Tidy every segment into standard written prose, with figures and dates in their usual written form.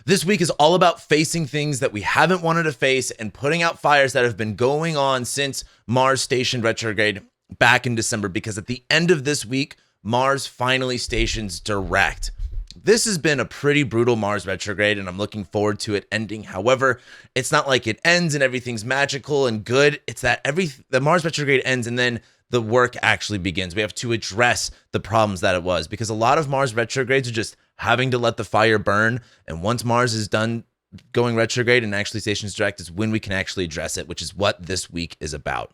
This week is all about facing things that we haven't wanted to face and putting out fires that have been going on since Mars stationed retrograde back in December, because at the end of this week, Mars finally stations direct. This has been a pretty brutal Mars retrograde, and I'm looking forward to it ending. However, it's not like it ends and everything's magical and good. It's that the Mars retrograde ends and then the work actually begins. We have to address the problems that it was, because a lot of Mars retrogrades are just having to let the fire burn. And once Mars is done going retrograde and actually stations direct is when we can actually address it, which is what this week is about.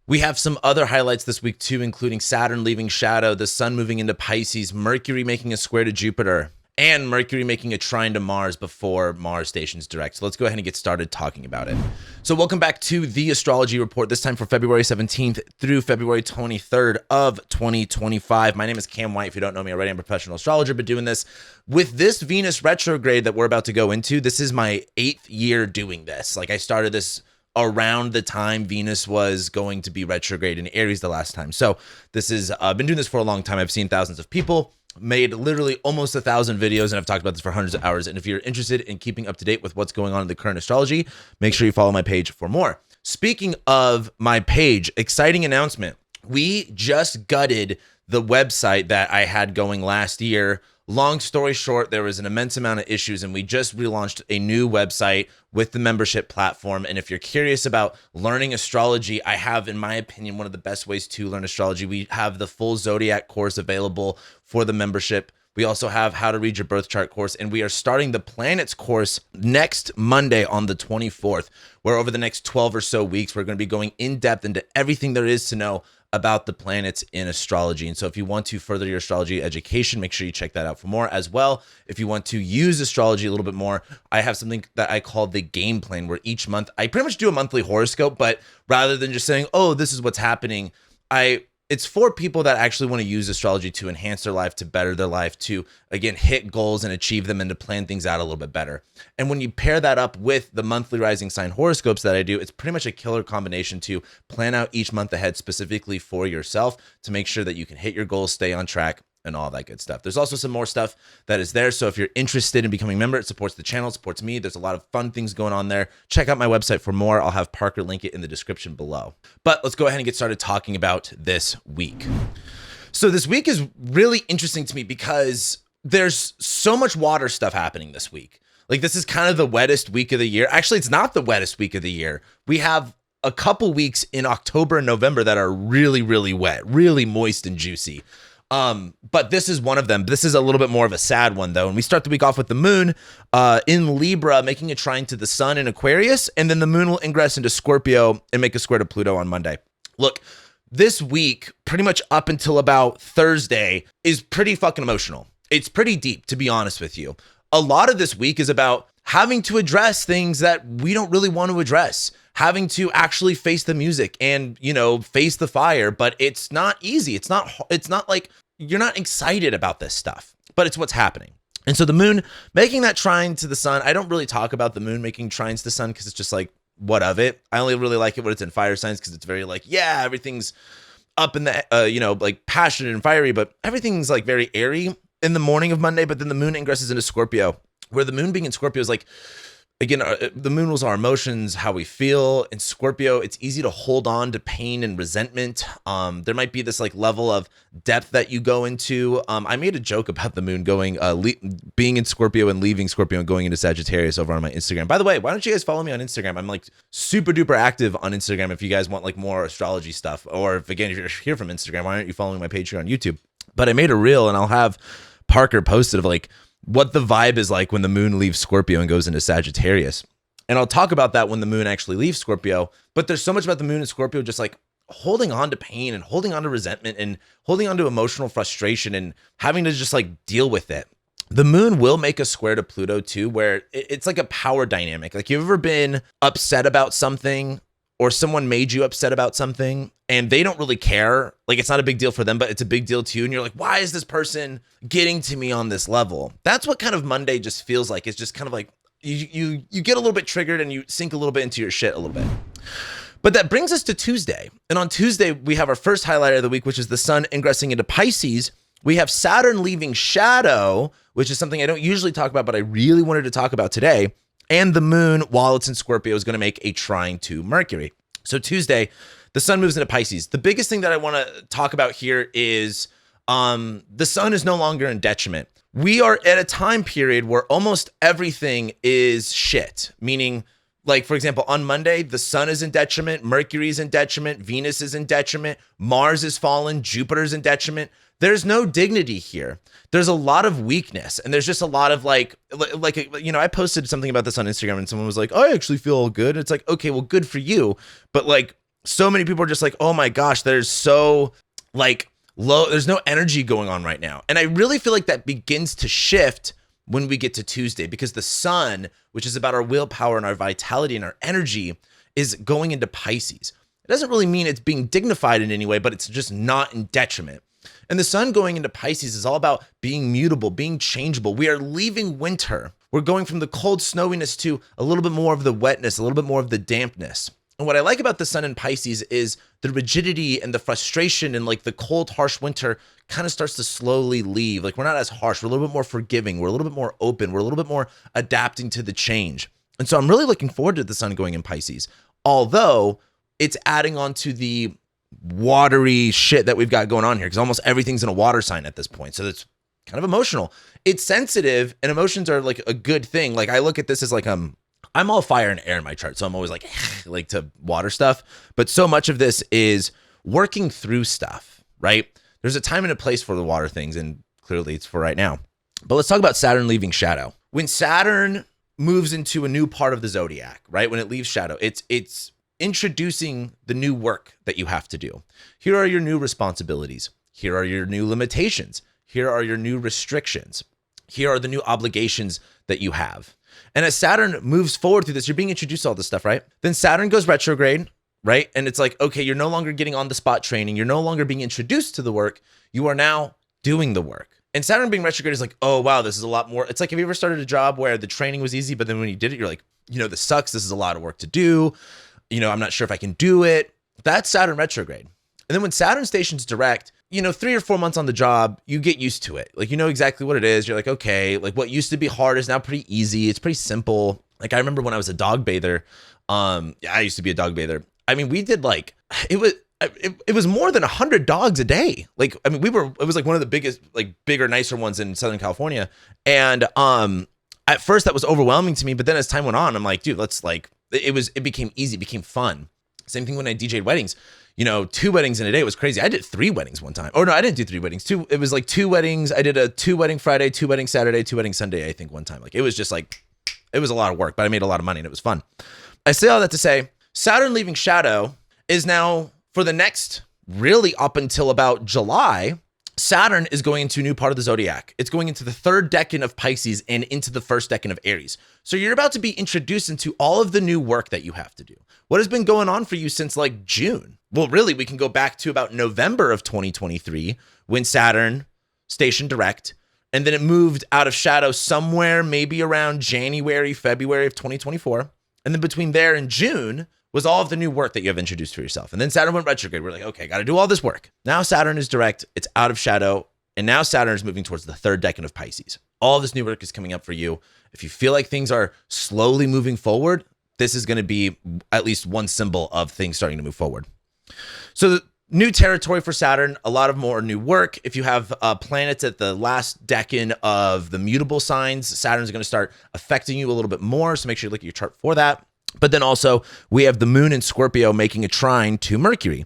We have some other highlights this week too, including Saturn leaving shadow, the sun moving into Pisces, Mercury making a square to Jupiter, and Mercury making a trine to Mars before Mars stations direct. So let's go ahead and get started talking about it. So welcome back to the Astrology Report, this time for February 17th through February 23rd of 2025. My name is Cam White. If you don't know me already, I'm a professional astrologer, but doing this with this Venus retrograde that we're about to go into. This is my 8th year doing this. Like, I started this around the time Venus was going to be retrograde in Aries the last time. So this is, I've been doing this for a long time. I've seen thousands of people, made literally almost 1,000 videos, and I've talked about this for hundreds of hours. And if you're interested in keeping up to date with what's going on in the current astrology, make sure you follow my page for more. Speaking of my page, exciting announcement. We just gutted the website that I had going last year. Long story short, there was an immense amount of issues, and we just relaunched a new website with the membership platform. And if you're curious about learning astrology, I have, in my opinion, one of the best ways to learn astrology. We have the full Zodiac course available for the membership. We also have how to read your birth chart course, and we are starting the planets course next Monday on the 24th, where over the next 12 or so weeks, we're going to be going in depth into everything there is to know about the planets in astrology. And so if you want to further your astrology education, make sure you check that out for more. As well, if you want to use astrology a little bit more, I have something that I call the game plan, where each month I pretty much do a monthly horoscope, but rather than just saying, oh, this is what's happening, it's for people that actually want to use astrology to enhance their life, to better their life, to, again, hit goals and achieve them, and to plan things out a little bit better. And when you pair that up with the monthly rising sign horoscopes that I do, it's pretty much a killer combination to plan out each month ahead specifically for yourself to make sure that you can hit your goals, stay on track, and all that good stuff. There's also some more stuff that is there. So if you're interested in becoming a member, it supports the channel, it supports me. There's a lot of fun things going on there. Check out my website for more. I'll have Parker link it in the description below. But let's go ahead and get started talking about this week. So this week is really interesting to me because there's so much water stuff happening this week. Like, this is kind of the wettest week of the year. Actually, it's not the wettest week of the year. We have a couple weeks in October and November that are really, really wet, really moist and juicy. But this is one of them. This is a little bit more of a sad one, though. And we start the week off with the moon in Libra, making a trine to the sun in Aquarius. And then the moon will ingress into Scorpio and make a square to Pluto on Monday. Look, this week, pretty much up until about Thursday, is pretty fucking emotional. It's pretty deep, to be honest with you. A lot of this week is about having to address things that we don't really want to address, having to actually face the music and, face the fire. But it's not easy. It's not like you're not excited about this stuff, but it's what's happening. And so the moon making that trine to the sun, I don't really talk about the moon making trines to the sun because it's just like, what of it? I only really like it when it's in fire signs because it's very like, yeah, everything's up in the, like passionate and fiery, but everything's like very airy in the morning of Monday. But then the moon ingresses into Scorpio, where the moon being in Scorpio is like, again, the moon rules our emotions, how we feel. In Scorpio, it's easy to hold on to pain and resentment. There might be this like level of depth that you go into. I made a joke about the moon going, being in Scorpio and leaving Scorpio and going into Sagittarius over on my Instagram. By the way, why don't you guys follow me on Instagram? I'm like super duper active on Instagram if you guys want like more astrology stuff. Or if you're here from Instagram, why aren't you following my page here on YouTube? But I made a reel, and I'll have Parker posted of like what the vibe is like when the moon leaves Scorpio and goes into Sagittarius. And I'll talk about that when the moon actually leaves Scorpio. But there's so much about the moon and Scorpio just like holding on to pain and holding on to resentment and holding on to emotional frustration and having to just like deal with it. The moon will make a square to Pluto too, where it's like a power dynamic. Like, you've ever been upset about something, or someone made you upset about something and they don't really care? Like, it's not a big deal for them, but it's a big deal to you. And you're like, why is this person getting to me on this level? That's what kind of Monday just feels like. It's just kind of like you get a little bit triggered and you sink a little bit into your shit a little bit. But that brings us to Tuesday. And on Tuesday, we have our first highlight of the week, which is the sun ingressing into Pisces. We have Saturn leaving shadow, which is something I don't usually talk about, but I really wanted to talk about today. And the moon, while it's in Scorpio, is going to make a trine to Mercury. So Tuesday, the sun moves into Pisces. The biggest thing that I want to talk about here is the sun is no longer in detriment. We are at a time period where almost everything is shit, meaning, like, for example, on Monday, the sun is in detriment, Mercury is in detriment, Venus is in detriment, Mars is fallen, Jupiter's in detriment. There's no dignity here. There's a lot of weakness, and there's just a lot of like, I posted something about this on Instagram, and someone was like, I actually feel good. It's like, okay, well, good for you. But like, so many people are just like, oh my gosh, there's so like low, there's no energy going on right now. And I really feel like that begins to shift when we get to Tuesday, because the sun, which is about our willpower and our vitality and our energy, is going into Pisces. It doesn't really mean it's being dignified in any way, but it's just not in detriment. And the sun going into Pisces is all about being mutable, being changeable. We are leaving winter. We're going from the cold snowiness to a little bit more of the wetness, a little bit more of the dampness. And what I like about the sun in Pisces is the rigidity and the frustration, and like the cold, harsh winter kind of starts to slowly leave. Like, we're not as harsh. We're a little bit more forgiving. We're a little bit more open. We're a little bit more adapting to the change. And so I'm really looking forward to the sun going in Pisces, although it's adding on to the watery shit that we've got going on here, because almost everything's in a water sign at this point. So it's kind of emotional. It's sensitive, and emotions are like a good thing. Like, I look at this as like, I'm all fire and air in my chart, so I'm always like to water stuff. But so much of this is working through stuff, right? There's a time and a place for the water things, and clearly it's for right now. But let's talk about Saturn leaving shadow. When Saturn moves into a new part of the zodiac, right? When it leaves shadow, it's introducing the new work that you have to do. Here are your new responsibilities. Here are your new limitations. Here are your new restrictions. Here are the new obligations that you have. And as Saturn moves forward through this, you're being introduced to all this stuff, right? Then Saturn goes retrograde, right? And it's like, okay, you're no longer getting on the spot training. You're no longer being introduced to the work. You are now doing the work. And Saturn being retrograde is like, oh, wow, this is a lot more. It's like, have you ever started a job where the training was easy, but then when you did it, you're like, this sucks. This is a lot of work to do. I'm not sure if I can do it. That's Saturn retrograde. And then when Saturn stations direct, 3 or 4 months on the job, you get used to it. Like, you know exactly what it is. You're like, okay, like what used to be hard is now pretty easy. It's pretty simple. Like, I remember when I was a dog bather, I used to be a dog bather. I mean, we did like, it was more than 100 dogs a day. Like, I mean, it was like one of the biggest, like bigger, nicer ones in Southern California. And at first that was overwhelming to me, but then as time went on, I'm like, dude, it became easy, it became fun. Same thing when I DJ'd weddings. 2 weddings in a day was crazy. I did 3 weddings one time. Oh no, I didn't do 3 weddings. It was like 2 weddings. I did a 2 wedding Friday, 2 wedding Saturday, 2 wedding Sunday, I think one time. Like, it was just like, it was a lot of work, but I made a lot of money and it was fun. I say all that to say, Saturn leaving shadow is now, for the next, really up until about July, Saturn is going into a new part of the zodiac. It's going into the 3rd decan of Pisces and into the 1st decan of Aries. So you're about to be introduced into all of the new work that you have to do. What has been going on for you since like June? Well, really, we can go back to about November of 2023 when Saturn stationed direct, and then it moved out of shadow somewhere maybe around January, February of 2024. And then between there and June was all of the new work that you have introduced for yourself. And then Saturn went retrograde. We're like, okay, got to do all this work. Now Saturn is direct. It's out of shadow. And now Saturn is moving towards the 3rd decan of Pisces. All this new work is coming up for you. If you feel like things are slowly moving forward, this is going to be at least one symbol of things starting to move forward. So the new territory for Saturn, a lot of more new work. If you have planets at the last decan of the mutable signs, Saturn is going to start affecting you a little bit more. So make sure you look at your chart for that. But then also we have the moon in Scorpio making a trine to Mercury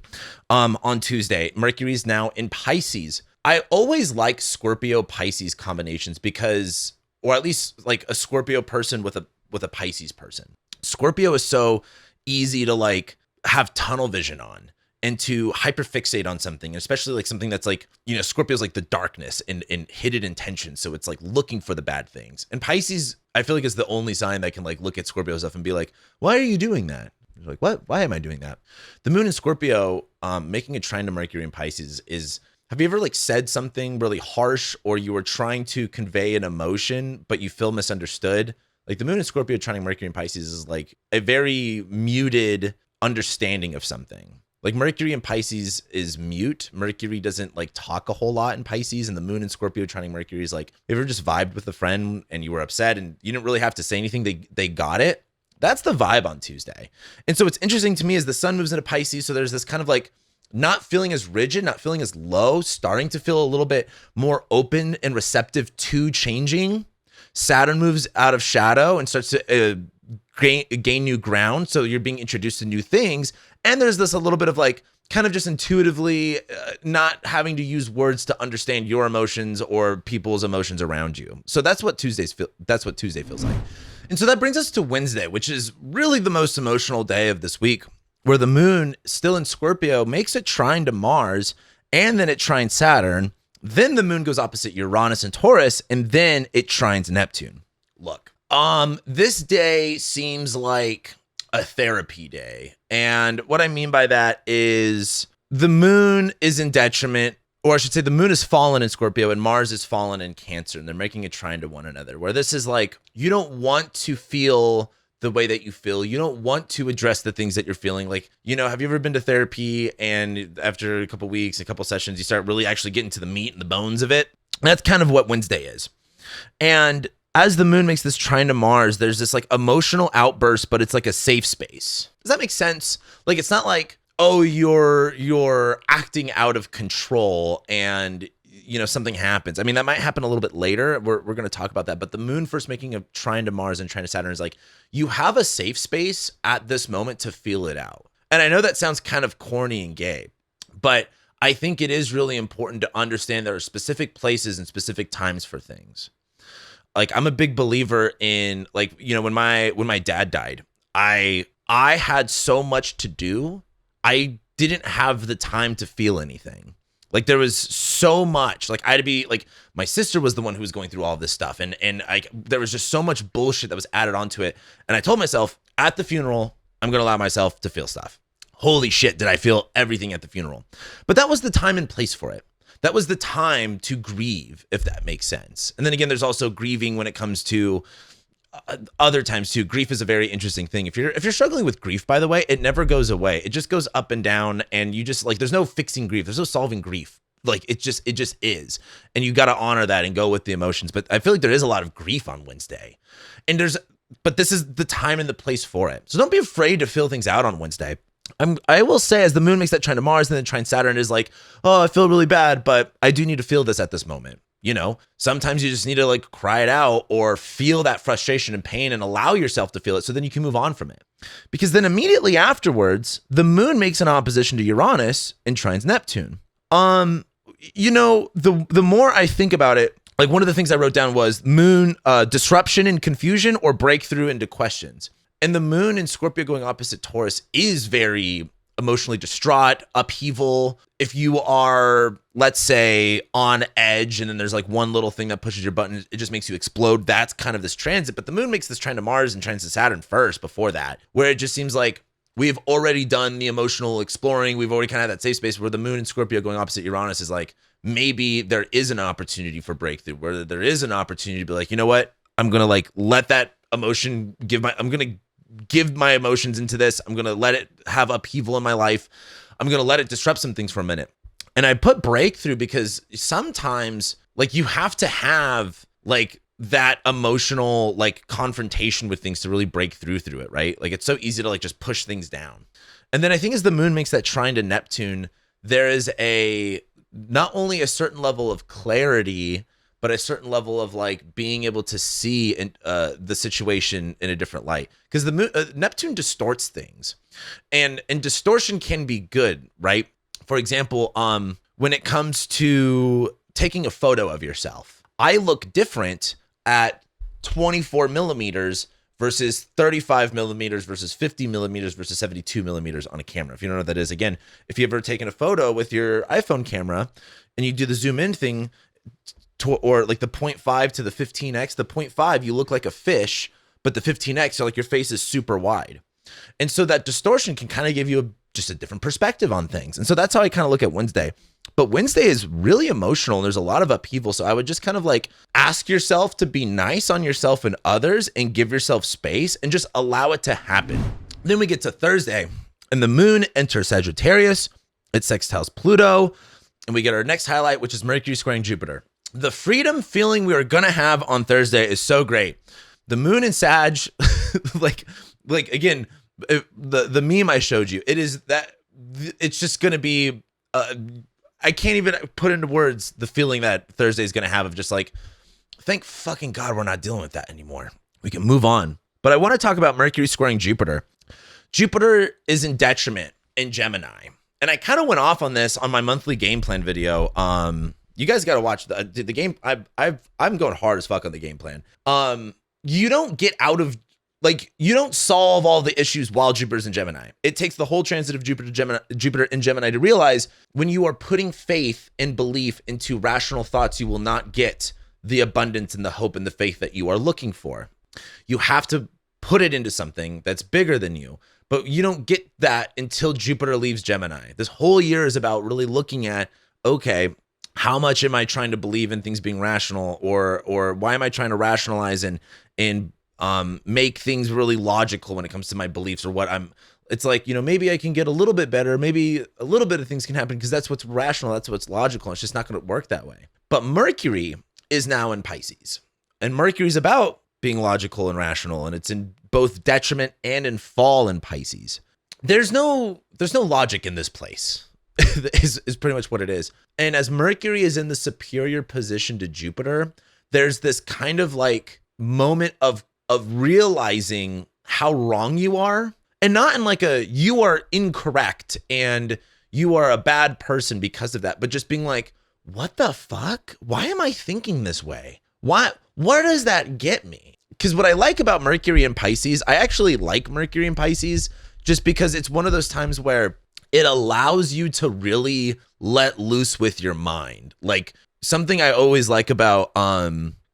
on Tuesday. Mercury is now in Pisces. I always like Scorpio Pisces combinations because, or at least like a Scorpio person with a Pisces person. Scorpio is so easy to like have tunnel vision on and to hyperfixate on something, especially like something that's like, Scorpio's like the darkness and hidden intentions. So it's like looking for the bad things. And Pisces, I feel like, is the only sign that can like look at Scorpio stuff and be like, why are you doing that? You're like, what? Why am I doing that? The moon in Scorpio, making a trine to Mercury in Pisces is, have you ever like said something really harsh, or you were trying to convey an emotion, but you feel misunderstood? Like the moon in Scorpio trining Mercury in Pisces is like a very muted understanding of something. Like Mercury in Pisces is mute. Mercury doesn't like talk a whole lot in Pisces, and the moon in Scorpio trining Mercury is like, if you ever just vibed with a friend and you were upset and you didn't really have to say anything, they got it. That's the vibe on Tuesday. And so what's interesting to me is the sun moves into Pisces. So there's this kind of like not feeling as rigid, not feeling as low, starting to feel a little bit more open and receptive to changing. Saturn moves out of shadow and starts to gain new ground. So you're being introduced to new things. And there's this a little bit of like kind of just intuitively not having to use words to understand your emotions or people's emotions around you. So that's what Tuesday feels like. And so that brings us to Wednesday, which is really the most emotional day of this week, where the moon, still in Scorpio, makes a trine to Mars, and then it trines Saturn. Then the moon goes opposite Uranus and Taurus, and then it trines Neptune. Look, this day seems like a therapy day. And what I mean by that is the moon is in detriment, or I should say the moon is fallen in Scorpio and Mars is fallen in Cancer, and they're making a trine to one another, where this is like, you don't want to feel the way that you feel. You don't want to address the things that you're feeling. Like, you know, have you ever been to therapy and after a couple weeks, a couple sessions, you start really actually getting to the meat and the bones of it? That's kind of what Wednesday is. And as the moon makes this trine to Mars, there's this like emotional outburst, but it's like a safe space. Does that make sense? Like, it's not like, oh, you're acting out of control and, you know, something happens. I mean, that might happen a little bit later. We're going to talk about that. But the moon first making a trine to Mars and trine to Saturn is like, you have a safe space at this moment to feel it out. And I know that sounds kind of corny and gay, but I think it is really important to understand there are specific places and specific times for things. Like, I'm a big believer in, like, you know, when my dad died, I had so much to do. I didn't have the time to feel anything. Like, there was so much, like, I had to be like, my sister was the one who was going through all of this stuff. And there was just so much bullshit that was added onto it. And I told myself at the funeral, I'm going to allow myself to feel stuff. Holy shit, did I feel everything at the funeral. But that was the time and place for it. That was the time to grieve, if that makes sense. And then again, there's also grieving when it comes to other times too. Grief is a very interesting thing. If you're struggling with grief, by the way, it never goes away. It just goes up and down, and you just like, there's no fixing grief. There's no solving grief. Like, it just is. And you got to honor that and go with the emotions. But I feel like there is a lot of grief on Wednesday, but this is the time and the place for it. So don't be afraid to feel things out on Wednesday. I will say, as the moon makes that trine to Mars and then trine Saturn, is like, oh, I feel really bad, but I do need to feel this at this moment. You know, sometimes you just need to like cry it out or feel that frustration and pain and allow yourself to feel it so then you can move on from it. Because then immediately afterwards, the moon makes an opposition to Uranus and trines Neptune. You know, the more I think about it, like, one of the things I wrote down was moon disruption and confusion or breakthrough into questions. And the moon in Scorpio going opposite Taurus is very emotionally distraught, upheaval. If you are, let's say, on edge and then there's like one little thing that pushes your button, it just makes you explode. That's kind of this transit. But the moon makes this trine to Mars and trines to Saturn first before that, where it just seems like we've already done the emotional exploring. We've already kind of had that safe space, where the moon in Scorpio going opposite Uranus is like, maybe there is an opportunity for breakthrough, where there is an opportunity to be like, you know what? I'm going to like let that emotion I'm going to give my emotions into this. I'm going to let it have upheaval in my life. I'm going to let it disrupt some things for a minute. And I put breakthrough because sometimes like you have to have like that emotional like confrontation with things to really break through it, right? Like, it's so easy to like just push things down. And then I think as the moon makes that trine to Neptune, there is not only a certain level of clarity, but a certain level of like being able to see the situation in a different light. Because the moon, Neptune distorts things, and distortion can be good, right? For example, when it comes to taking a photo of yourself, I look different at 24 millimeters versus 35 millimeters versus 50 millimeters versus 72 millimeters on a camera. If you don't know what that is, again, if you've ever taken a photo with your iPhone camera and you do the zoom in thing, or like the 0.5 to the 15x, the 0.5, you look like a fish, but the 15x, so like your face is super wide. And so that distortion can kind of give you just a different perspective on things. And so that's how I kind of look at Wednesday. But Wednesday is really emotional and there's a lot of upheaval. So I would just kind of like ask yourself to be nice on yourself and others and give yourself space and just allow it to happen. Then we get to Thursday. And the moon enters Sagittarius. It sextiles Pluto. And we get our next highlight, which is Mercury squaring Jupiter. The freedom feeling we are going to have on Thursday is so great. The moon in Sag, like again, the meme I showed you, it is that it's just going to be, I can't even put into words the feeling that Thursday is going to have of just like, thank fucking God we're not dealing with that anymore. We can move on. But I want to talk about Mercury squaring Jupiter. Jupiter is in detriment in Gemini. And I kind of went off on this on my monthly game plan video. You guys got to watch the game. I'm going hard as fuck on the game plan. You don't get out of, like, you don't solve all the issues while Jupiter's in Gemini. It takes the whole transit of Jupiter in Gemini to realize when you are putting faith and belief into rational thoughts, you will not get the abundance and the hope and the faith that you are looking for. You have to put it into something that's bigger than you, but you don't get that until Jupiter leaves Gemini. This whole year is about really looking at, okay, how much am I trying to believe in things being rational, or why am I trying to rationalize and make things really logical when it comes to my beliefs, or what I'm, it's like, maybe I can get a little bit better. Maybe a little bit of things can happen because that's what's rational. That's what's logical. It's just not going to work that way. But Mercury is now in Pisces, and Mercury's about being logical and rational, and it's in both detriment and in fall in Pisces. There's no logic in this place. is pretty much what it is. And as Mercury is in the superior position to Jupiter, there's this kind of like moment of realizing how wrong you are, and not in like a you are incorrect and you are a bad person because of that, but just being like, what the fuck? Why am I thinking this way? Where does that get me? Because what I like about Mercury in Pisces, I actually like Mercury in Pisces just because it's one of those times where it allows you to really let loose with your mind. Like, something I always like about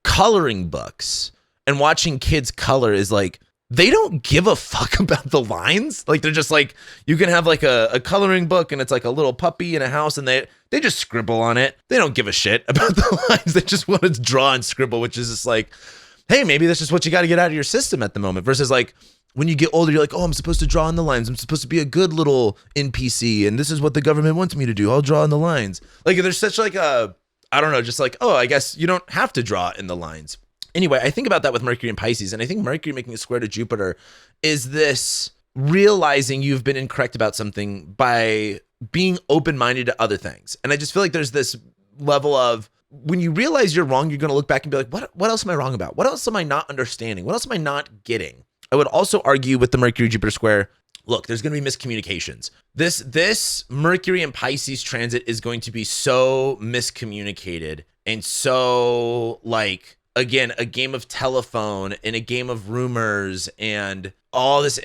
coloring books and watching kids color is like, they don't give a fuck about the lines. Like, they're just like, you can have like a coloring book and it's like a little puppy in a house and they just scribble on it. They don't give a shit about the lines. They just want to draw and scribble, which is just like, hey, maybe that's just what you got to get out of your system at the moment. Versus like, when you get older, you're like, oh, I'm supposed to draw in the lines. I'm supposed to be a good little NPC, and this is what the government wants me to do. I'll draw in the lines. Like, there's such like a, I don't know, just like, oh, I guess you don't have to draw in the lines. Anyway, I think about that with Mercury and Pisces, and I think Mercury making a square to Jupiter is this realizing you've been incorrect about something by being open-minded to other things. And I just feel like there's this level of, when you realize you're wrong, you're going to look back and be like, what else am I wrong about? What else am I not understanding? What else am I not getting? I would also argue with the Mercury-Jupiter square, look, there's going to be miscommunications. This Mercury and Pisces transit is going to be so miscommunicated and so, like, again, a game of telephone and a game of rumors and all this.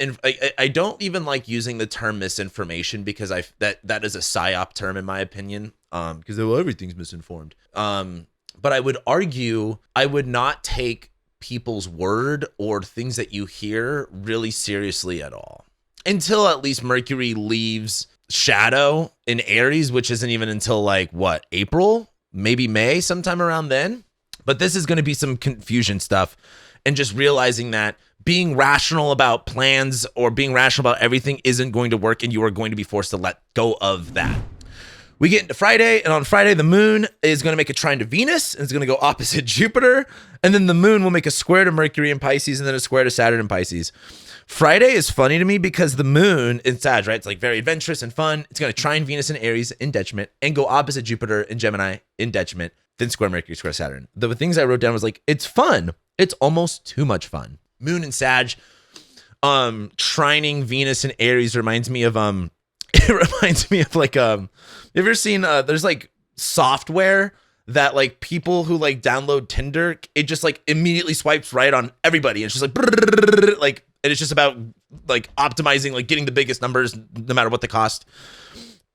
I don't even like using the term misinformation because that is a psyop term in my opinion, because everything's misinformed. But I would argue I would not take people's word or things that you hear really seriously at all until at least Mercury leaves shadow in Aries, which isn't even until like what, April, maybe May, sometime around then. But this is going to be some confusion stuff, and just realizing that being rational about plans or being rational about everything isn't going to work, and you are going to be forced to let go of that. We get into Friday, and on Friday, the moon is going to make a trine to Venus, and it's going to go opposite Jupiter. And then the moon will make a square to Mercury in Pisces, and then a square to Saturn in Pisces. Friday is funny to me because the moon in Sag, right? It's like very adventurous and fun. It's going to trine Venus in Aries in detriment and go opposite Jupiter in Gemini in detriment, then square Mercury, square Saturn. The things I wrote down was like, it's fun. It's almost too much fun. Moon in Sag, trining Venus in Aries reminds me of, it reminds me of like, you ever seen, there's like software that like people who like download Tinder, it just like immediately swipes right on everybody. It's just like, and it's just about like optimizing, like getting the biggest numbers no matter what the cost.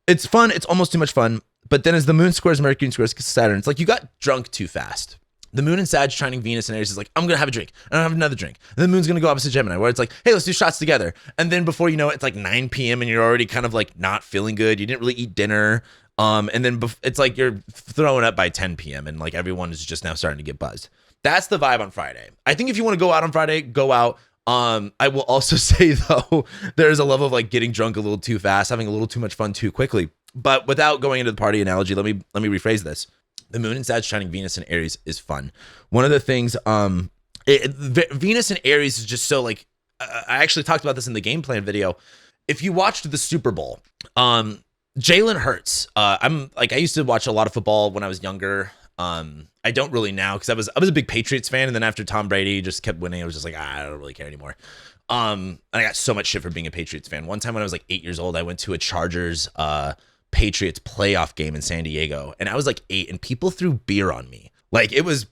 It's fun. It's almost too much fun. But then as the moon squares Mercury and squares Saturn, it's like you got drunk too fast. The moon in Sag trining Venus and Aries is like, I'm going to have a drink. And I'll have another drink. And the moon's going to go opposite Gemini, where it's like, hey, let's do shots together. And then before you know it, it's like 9 p.m. and you're already kind of like not feeling good. You didn't really eat dinner. And then it's like you're throwing up by 10 p.m. and like everyone is just now starting to get buzzed. That's the vibe on Friday. I think if you want to go out on Friday, go out. I will also say though, there's a level of like getting drunk a little too fast, having a little too much fun too quickly. But without going into the party analogy, let me rephrase this. The moon and Sag shining Venus and Aries is fun. One of the things, Venus and Aries is just so like, I actually talked about this in the game plan video. If you watched the Super Bowl, Jalen Hurts, I used to watch a lot of football when I was younger. I don't really now because I was a big Patriots fan, and then after Tom Brady just kept winning, I was just like, I don't really care anymore. And I got so much shit for being a Patriots fan. One time when I was like 8 years old, I went to a Chargers Patriots playoff game in San Diego, and I was like 8, and people threw beer on me. Like it was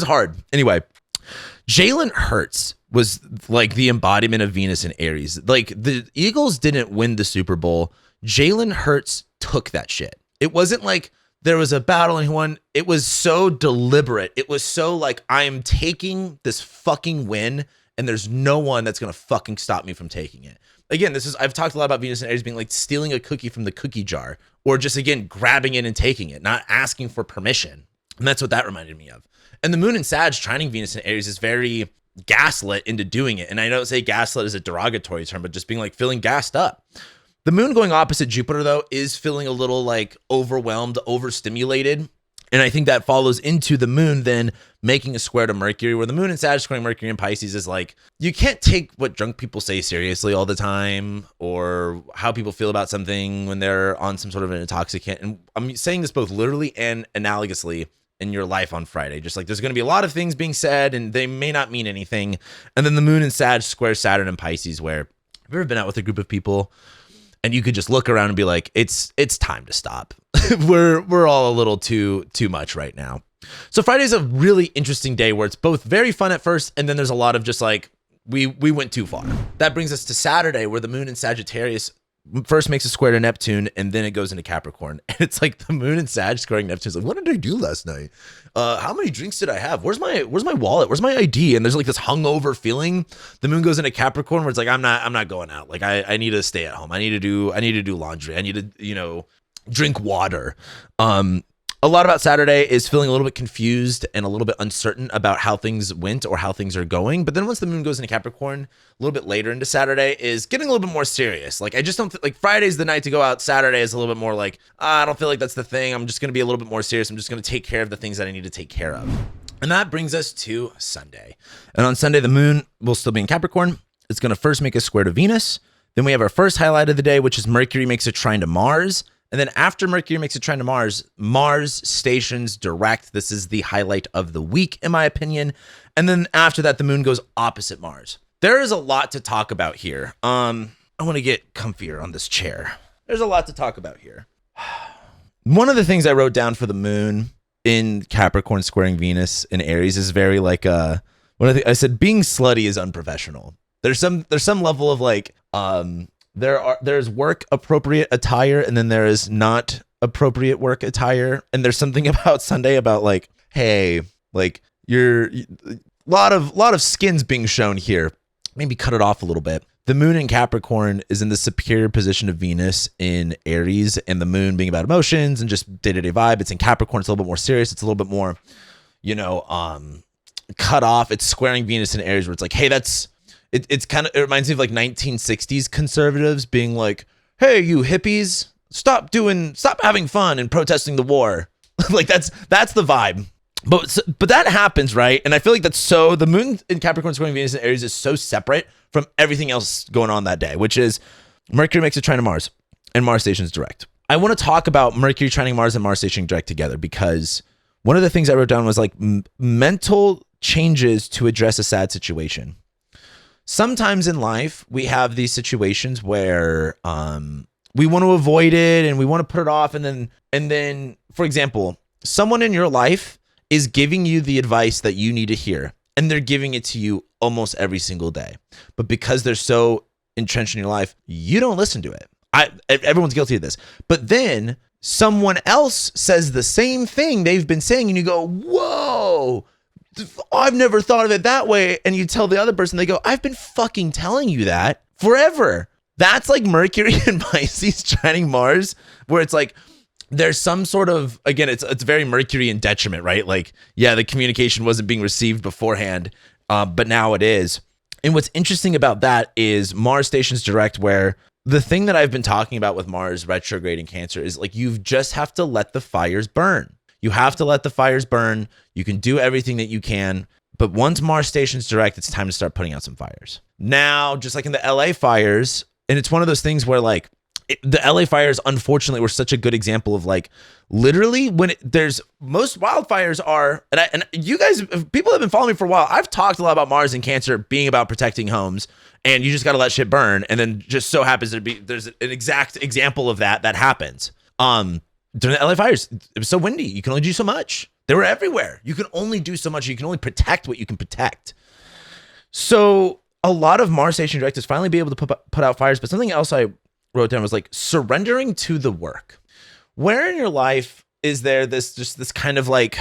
hard. Anyway, Jalen Hurts was like the embodiment of Venus and Aries. Like the Eagles didn't win the Super Bowl. Jalen Hurts took that shit. It wasn't like there was a battle and he won. It was so deliberate. It was so like, I am taking this fucking win and there's no one that's going to fucking stop me from taking it. Again, I've talked a lot about Venus and Aries being like stealing a cookie from the cookie jar, or just, again, grabbing it and taking it, not asking for permission. And that's what that reminded me of. And the moon and Sag trining Venus and Aries is very gaslit into doing it. And I don't say gaslit as a derogatory term, but just being like feeling gassed up. The moon going opposite Jupiter, though, is feeling a little like overwhelmed, overstimulated. And I think that follows into the moon then making a square to Mercury, where the moon and Sag squaring Mercury and Pisces is like, you can't take what drunk people say seriously all the time, or how people feel about something when they're on some sort of an intoxicant. And I'm saying this both literally and analogously in your life on Friday. Just like there's going to be a lot of things being said and they may not mean anything. And then the moon and Sag square Saturn and Pisces, where have you ever been out with a group of people and you could just look around and be like, it's time to stop. we're all a little too much right now. So Friday's a really interesting day where it's both very fun at first, and then there's a lot of just like, we went too far. That brings us to Saturday, where the moon in Sagittarius first makes a square to Neptune, and then it goes into Capricorn. And it's like the moon and Sag squaring Neptune. It's like, what did I do last night? How many drinks did I have? Where's my wallet? Where's my ID? And there's like this hungover feeling. The moon goes into Capricorn, where it's like, I'm not going out. Like I need to stay at home. I need to do laundry. I need to, drink water. A lot about Saturday is feeling a little bit confused and a little bit uncertain about how things went or how things are going. But then once the moon goes into Capricorn, a little bit later into Saturday, is getting a little bit more serious. Like I just don't like Friday's the night to go out. Saturday is a little bit more like, I don't feel like that's the thing. I'm just going to be a little bit more serious. I'm just going to take care of the things that I need to take care of. And that brings us to Sunday. And on Sunday, the moon will still be in Capricorn. It's going to first make a square to Venus. Then we have our first highlight of the day, which is Mercury makes a trine to Mars. And then after Mercury makes a trine to Mars, Mars stations direct. This is the highlight of the week, in my opinion. And then after that, the moon goes opposite Mars. There is a lot to talk about here. I want to get comfier on this chair. There's a lot to talk about here. One of the things I wrote down for the moon in Capricorn squaring Venus in Aries is very like, I said, being slutty is unprofessional. There's some level of like, there's work appropriate attire, and then there is not appropriate work attire. And there's something about Sunday about like, hey, like you're lot of skins being shown here. Maybe cut it off a little bit. The moon in Capricorn is in the superior position of Venus in Aries, and the moon being about emotions and just day-to-day vibe. It's in Capricorn. It's a little bit more serious. It's a little bit more, cut off. It's squaring Venus in Aries, where it's like, hey, it reminds me of like 1960s conservatives being like, hey, you hippies, stop having fun and protesting the war. Like that's the vibe. But that happens, right? And I feel like the moon in Capricorn squaring Venus and Aries is so separate from everything else going on that day, which is Mercury makes a trine to Mars and Mars stations direct. I want to talk about Mercury trining Mars and Mars stationing direct together, because one of the things I wrote down was like mental changes to address a sad situation. Sometimes in life, we have these situations where we want to avoid it and we want to put it off. And then, for example, someone in your life is giving you the advice that you need to hear, and they're giving it to you almost every single day. But because they're so entrenched in your life, you don't listen to it. Everyone's guilty of this. But then someone else says the same thing they've been saying, and you go, whoa, I've never thought of it that way. And you tell the other person, they go, I've been fucking telling you that forever. That's like Mercury and Pisces trining Mars, where it's like there's some sort of, again, it's very Mercury in detriment, right? Like, yeah, the communication wasn't being received beforehand. but now it is. And what's interesting about that is Mars stations direct, where the thing that I've been talking about with Mars retrograde in Cancer is like, you just have to let the fires burn. You have to let the fires burn. You can do everything that you can. But once Mars stations direct, it's time to start putting out some fires. Now, just like in the LA fires, and it's one of those things where like the LA fires, unfortunately, were such a good example of like literally when there's most wildfires are, and you guys, people have been following me for a while. I've talked a lot about Mars and Cancer being about protecting homes, and you just got to let shit burn. And then just so happens there's an exact example of that happens. During the LA fires, it was so windy. You can only do so much. They were everywhere. You can only do so much. You can only protect what you can protect. So a lot of Mars station direct is finally be able to put out fires. But something else I wrote down was like surrendering to the work. Where in your life is there this kind of like,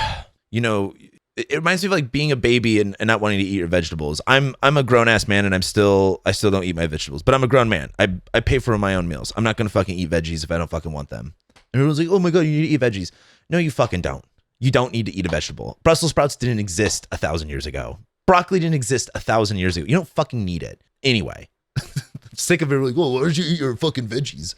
you know, it reminds me of like being a baby and not wanting to eat your vegetables. I'm a grown ass man and I still don't eat my vegetables, but I'm a grown man. I pay for my own meals. I'm not going to fucking eat veggies if I don't fucking want them. And everyone's like, oh my God, you need to eat veggies. No, you fucking don't. You don't need to eat a vegetable. Brussels sprouts didn't exist 1,000 years ago. Broccoli didn't exist 1,000 years ago. You don't fucking need it. Anyway, I'm sick of it. Like, well, why don't you eat your fucking veggies?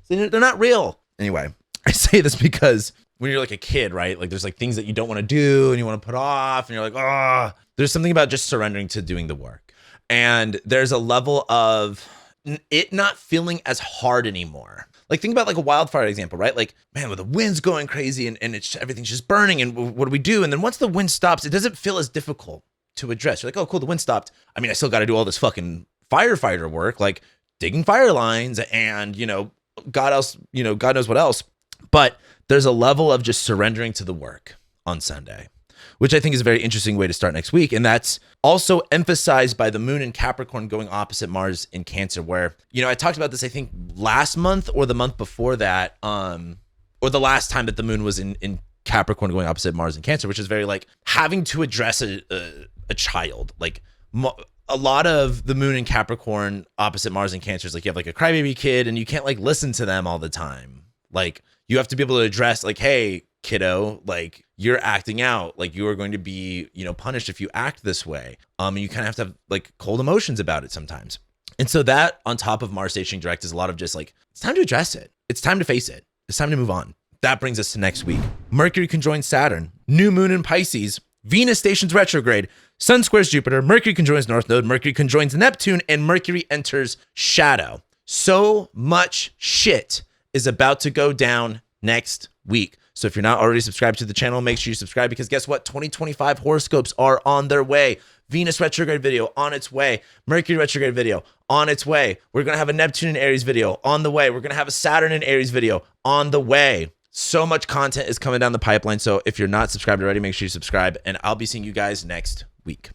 They're not real. Anyway, I say this because when you're like a kid, right? Like there's like things that you don't want to do and you want to put off and you're like, ah, there's something about just surrendering to doing the work. And there's a level of it not feeling as hard anymore. Like think about like a wildfire example, right? Like, man, when the wind's going crazy and everything's just burning and what do we do? And then once the wind stops, it doesn't feel as difficult to address. You're like, oh, cool, the wind stopped. I mean, I still got to do all this fucking firefighter work, like digging fire lines and, you know, God knows what else. But there's a level of just surrendering to the work on Sunday, which I think is a very interesting way to start next week. And that's also emphasized by the moon in Capricorn going opposite Mars in Cancer, where, you know, I talked about this, I think last month or the month before that, or the last time that the moon was in Capricorn going opposite Mars in Cancer, which is very like having to address a child. Like a lot of the moon in Capricorn opposite Mars in Cancer is like you have like a crybaby kid and you can't like listen to them all the time. Like you have to be able to address like, hey, kiddo, like you're acting out, like you are going to be, you know, punished if you act this way. And you kind of have to have like cold emotions about it sometimes. And so that on top of Mars stationing direct is a lot of just like, it's time to address it. It's time to face it. It's time to move on. That brings us to next week. Mercury conjoins Saturn, new moon in Pisces, Venus stations retrograde, Sun squares Jupiter, Mercury conjoins North Node, Mercury conjoins Neptune, and Mercury enters shadow. So much shit is about to go down next week. So if you're not already subscribed to the channel, make sure you subscribe because guess what? 2025 horoscopes are on their way. Venus retrograde video on its way. Mercury retrograde video on its way. We're going to have a Neptune and Aries video on the way. We're going to have a Saturn and Aries video on the way. So much content is coming down the pipeline. So if you're not subscribed already, make sure you subscribe and I'll be seeing you guys next week.